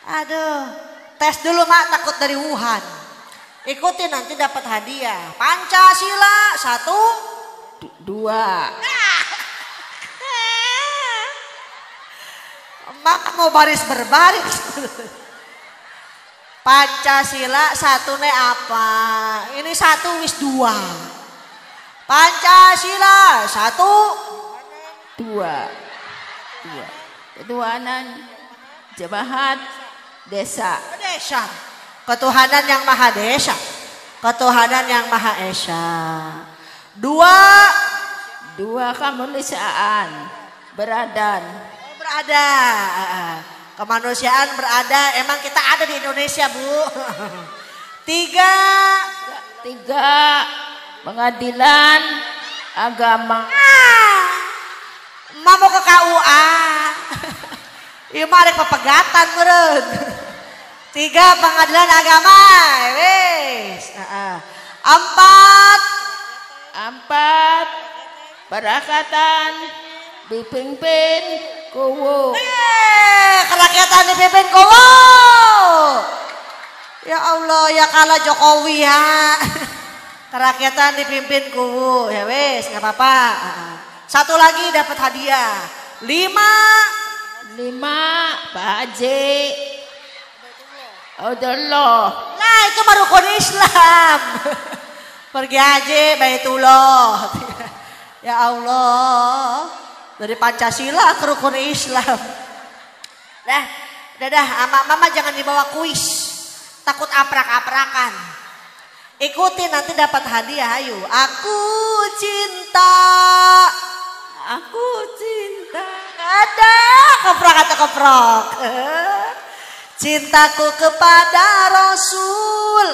Aduh, tes dulu mak, takut dari Wuhan. Ikuti nanti dapat hadiah. Pancasila 1, 2. Mak mau baris berbaris. Pancasila 1 ne apa? Ini 1 wis 2. Pancasila 1, 2. Ketuhanan Jabahat Desa. Desa. Ketuhanan yang Maha Desa. ketuhanan yang Maha Esa. 2 kemanusiaan berada. Kemanusiaan berada, emang kita ada di Indonesia, Bu. 3 pengadilan agama. Mau ke KUA. Ieu mah rek pepegatan meureun. 3 pengadilan agama, wes. 4 perakatan dipimpin kuwu. Kerakyatan dipimpin kuwu. Ya Allah, ya kalah Jokowi ya. Kerakyatan dipimpin kuwu, ya wes, nggak apa-apa. 1 lagi dapat hadiah. 5 Pak Haji. Allah. Nah itu mah rukun Islam. Pergi haji Baitullah. Ya Allah. Dari Pancasila ke rukun Islam. Dah, mama jangan dibawa kuis. Takut aprak-aprakan. Ikuti nanti dapat hadiah, ayo. Aku cinta. Ada keprok atau keprok. Cintaku kepada Rasul.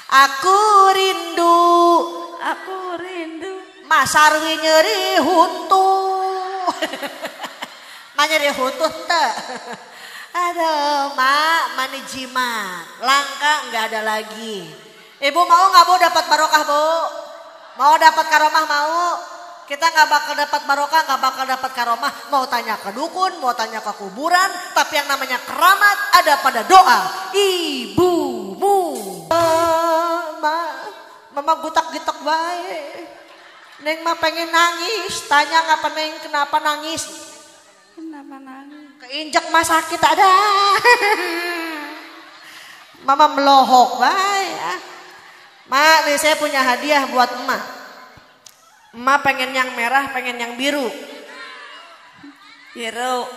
Aku rindu. Masarwi nyeri huntu. Nyeri huntu teh. Aduh, mak mani jimat. Langka nggak ada lagi. Ibu mau nggak Bu dapat barokah, Bu? Mau dapat karomah mau? Kita nggak bakal dapat barokah, nggak bakal dapat karomah. Mau tanya ke dukun, mau tanya ke kuburan, tapi yang namanya keramat ada pada doa ibumu. Mama gutak-gitak baik. Neng mah pengen nangis, tanya ngapa Neng kenapa nangis? Keinjak mah sakit ada. Mama melohok baik. Mak, nih saya punya hadiah buat emak. Emak pengen yang merah, pengen yang biru. Biru.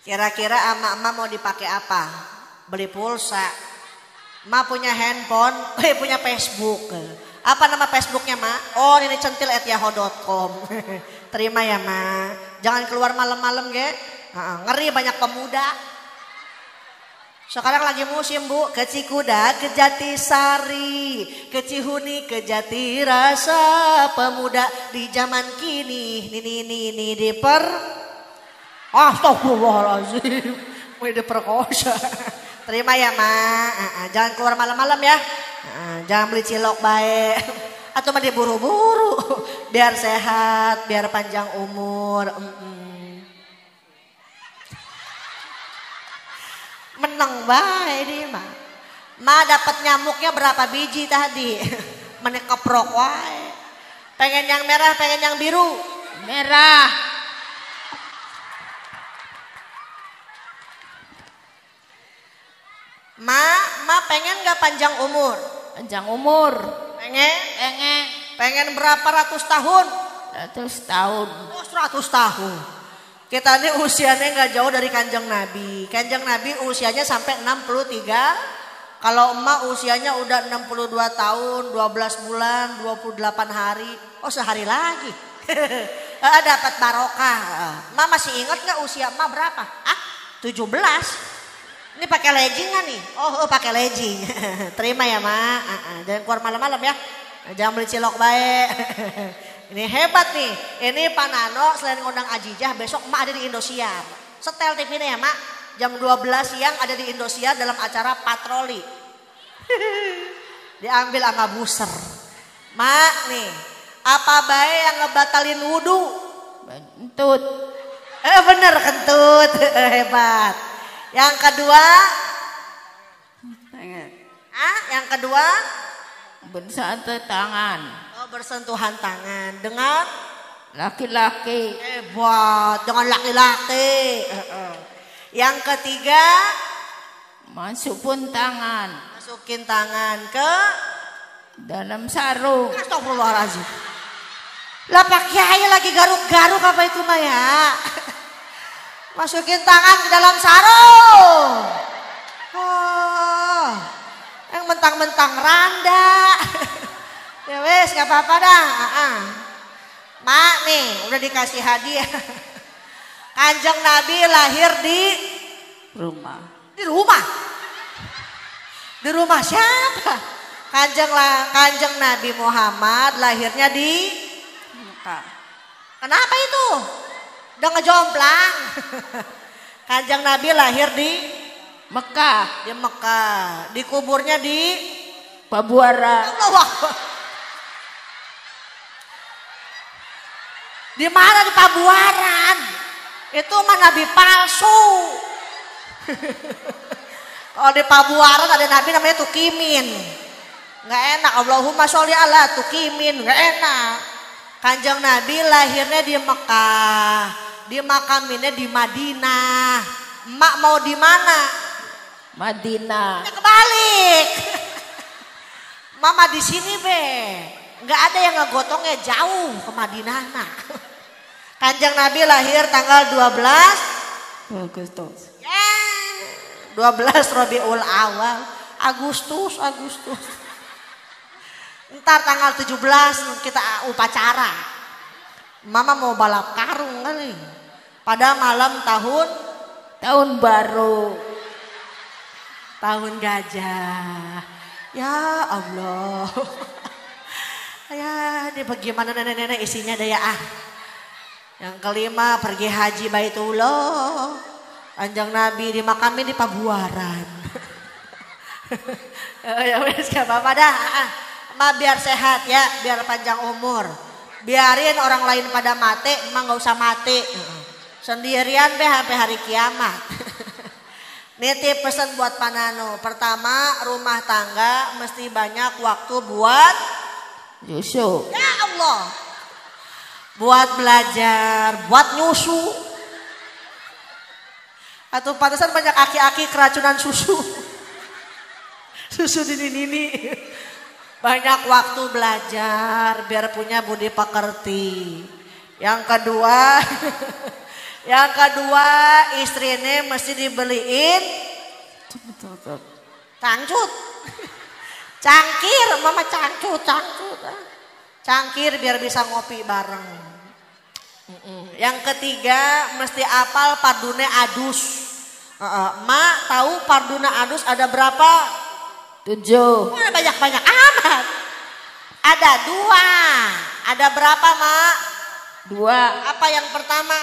Kira-kira emak mau dipakai apa? Beli pulsa. Emak punya handphone, punya Facebook. Apa nama Facebooknya, Mak? Oh, ini centil@yahoo.com. Terima ya, Mak. Jangan keluar malam-malam, ge. Ngeri banyak pemuda. Sekarang lagi musim, Bu. Ke Cikuda, ke Jatisari, ke Cihuni, ke Jatirasa. Pemuda di zaman kini, ini diper. Astagfirullahaladzim. Mau diperkosa. Terima ya, Mak. Jangan keluar malam-malam ya. Jangan beli cilok baik. Atau mah diburu-buru. Biar sehat, biar panjang umur. Menang baik dia mah. Ma dapat nyamuknya berapa biji tadi? Menikeprok wae. Pengen yang merah, pengen yang biru. Merah. Ma pengen gak panjang umur? Panjang umur. Pengen berapa ratus tahun? 100 tahun. 100 tahun. Kita ini usianya gak jauh dari Kanjeng Nabi. Kanjeng Nabi usianya sampai 63. Kalau emak usianya udah 62 tahun, 12 bulan, 28 hari. Oh sehari lagi. Dapat barokah. Emak masih ingat gak usia emak berapa? 17. Ini pakai legging gak nih? Oh pakai legging. Terima ya Mak. Jangan keluar malam-malam ya. Jangan beli cilok baik. Ini hebat nih. Ini Pak Nano selain ngundang Ajijah besok Mak ada di Indosiar. Setel TV-nya ya Mak. Jam 12 siang ada di Indosiar dalam acara patroli. Diambil sama buser. Mak nih. Apa baik yang ngebatalin wudhu? Kentut. Bener kentut. Hebat. Yang kedua? Yang kedua? Bersentuh tangan. Oh bersentuhan tangan. Dengan? Laki-laki. Hebat. Dengan laki-laki. Yang ketiga? Masukin tangan. Masukin tangan ke? Dalam sarung. Astagfirullahaladzim. Lah Pak Kiai lagi garuk-garuk apa itu mah ya? Masukin tangan ke dalam sarung. Oh, yang mentang-mentang randa. Ya wes, nggak apa-apa dah. Mak nih, udah dikasih hadiah. Kanjeng Nabi lahir di Rumah. Di rumah. Di rumah siapa? Kanjeng Nabi Muhammad lahirnya di Mekah. Kenapa itu? Udah ngejomplang. Kanjeng Nabi lahir di Mekah. Di Mekah. Dikuburnya di Pabuara. Allahu Akbar. Di mana di Pabuaran? Itu mah nabi palsu. Kalau di Pabuaran ada nabi namanya Tukimin. Nggak enak. Allahumma sholli ala Tukimin. Nggak enak. Kanjeng Nabi lahirnya di Mekah. Dimakaminnya di Madinah. Emak mau di mana? Madinah. Ya kebalik. Mama di sini be. Nggak ada yang ngegotongnya jauh ke Madinah. Nah. Kanjeng Nabi lahir tanggal 12 Agustus. 12 Rabiul Awal. Agustus. Ntar tanggal 17 kita upacara. Mama mau balap karung kali. Pada malam Tahun baru. tahun gajah. Ya Allah. Ya, ini bagaimana nenek-nenek isinya daya ah. Yang kelima pergi haji Baitullah. Kanjeng Nabi dimakamin di Pabuaran. Ya wes gak apa-apa dah. Ma biar sehat ya, biar panjang umur. Biarin orang lain pada mati, emang gak usah mati. Sendirian deh sampai hari kiamat. Nitip pesan buat Panano. Pertama, rumah tangga mesti banyak waktu buat Yusuf. ya Allah. Buat belajar, buat nyusu. Atau pantesan banyak aki-aki keracunan susu. Susu dini-dini. Banyak waktu belajar biar punya budi pekerti. Yang kedua, istrinya mesti dibeliin cangcut. Cangkir, mama cangcut. Cangkir biar bisa ngopi bareng. Yang ketiga mesti apal pardune adus. Mak tahu pardune adus ada berapa? 7. Banyak-banyak amat. Ada 2. Ada berapa mak? 2. Apa yang pertama?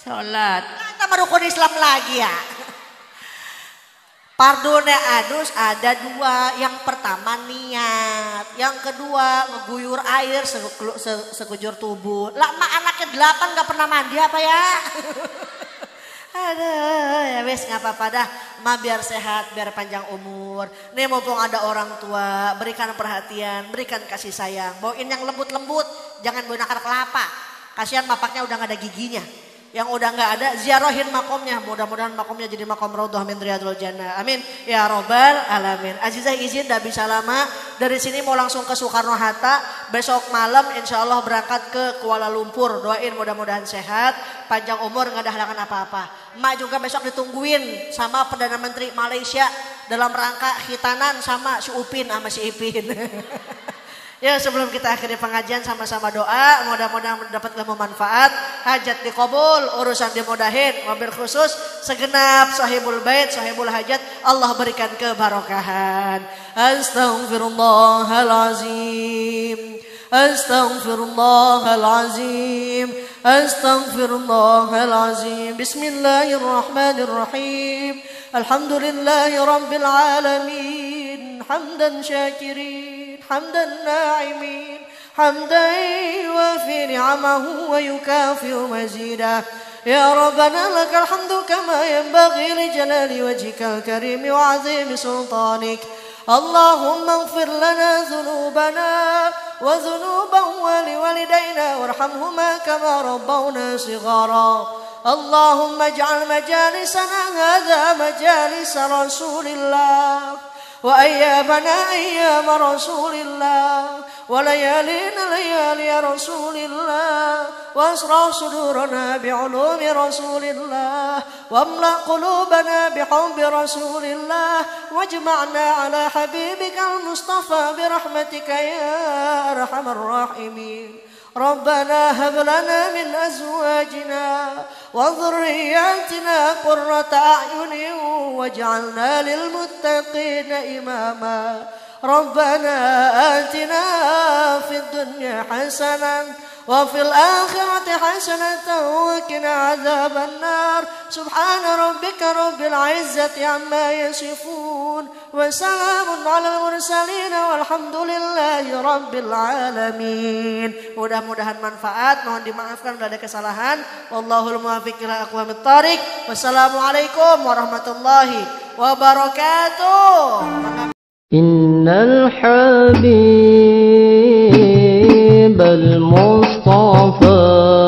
Sholat. Kita merukun Islam lagi ya. Pardone adus ada 2. Yang pertama niat. Yang kedua ngeguyur air sekujur tubuh. Lah mak anaknya 8 gak pernah mandi apa ya? Aduh ya wes gak apa-apa dah. Ma biar sehat, biar panjang umur. Nih mumpung ada orang tua, berikan perhatian, berikan kasih sayang. Bawain yang lembut-lembut, jangan bawain akar kelapa. Kasihan mapaknya udah gak ada giginya. Yang udah gak ada, ziarahin makomnya. Mudah-mudahan makomnya jadi makom raudhah min riyadul jannah. Amin. Ya robbal alamin. Azizah izin gak bisa lama. Dari sini mau langsung ke Soekarno-Hatta. Besok malam insya Allah berangkat ke Kuala Lumpur. Doain mudah-mudahan sehat, panjang umur, gak ada halangan apa-apa. Emak juga besok ditungguin sama Perdana Menteri Malaysia dalam rangka khitanan sama si Upin sama si Ipin. Ya sebelum kita akhiri pengajian sama-sama doa. Mudah-mudahan mendapat ilmu manfaat. Hajat dikabul, urusan dimudahin. Wabil khusus segenap sahibul bait, sahibul hajat. Allah berikan kebarokahan. Astaghfirullahalazim. Astaghfirullahalazim. Astaghfirullahalazim. Bismillahirrahmanirrahim. Alhamdulillahi rabbil alamin. Hamdan syakirin. حمدا الناعمين حمدا يوافي نعمه ويكافئ مزيدا يا ربنا لك الحمد كما ينبغي لجلال وجهك الكريم وعظيم سلطانك اللهم اغفر لنا ذنوبنا وذنوب والدينا وارحمهما كما ربونا صغارا اللهم اجعل مجالسنا هذا مجالس رسول الله وأيامنا أيام رسول الله وليالينا ليالي رسول الله واشرح صدورنا بعلوم رسول الله واملأ قلوبنا بحب رسول الله واجمعنا على حبيبك المصطفى برحمتك يا أرحم الراحمين ربنا هب لنا من أزواجنا وذرياتنا قرة أعين واجعلنا للمتقين إماما ربنا آتنا في الدنيا حسنة وفي الآخرة حسنة وقنا عذاب النار سبحان ربك رب العزة عما يصفون وسلام على المرسلين والحمد لله رب العالمين. Mudah-mudahan manfaat, mohon dimaafkan bila ada kesalahan. Wallahul muwaffiq ila aqwamit thoriq. Wassalamualaikum warahmatullahi wabarakatuh. إن الحبيب المصطفى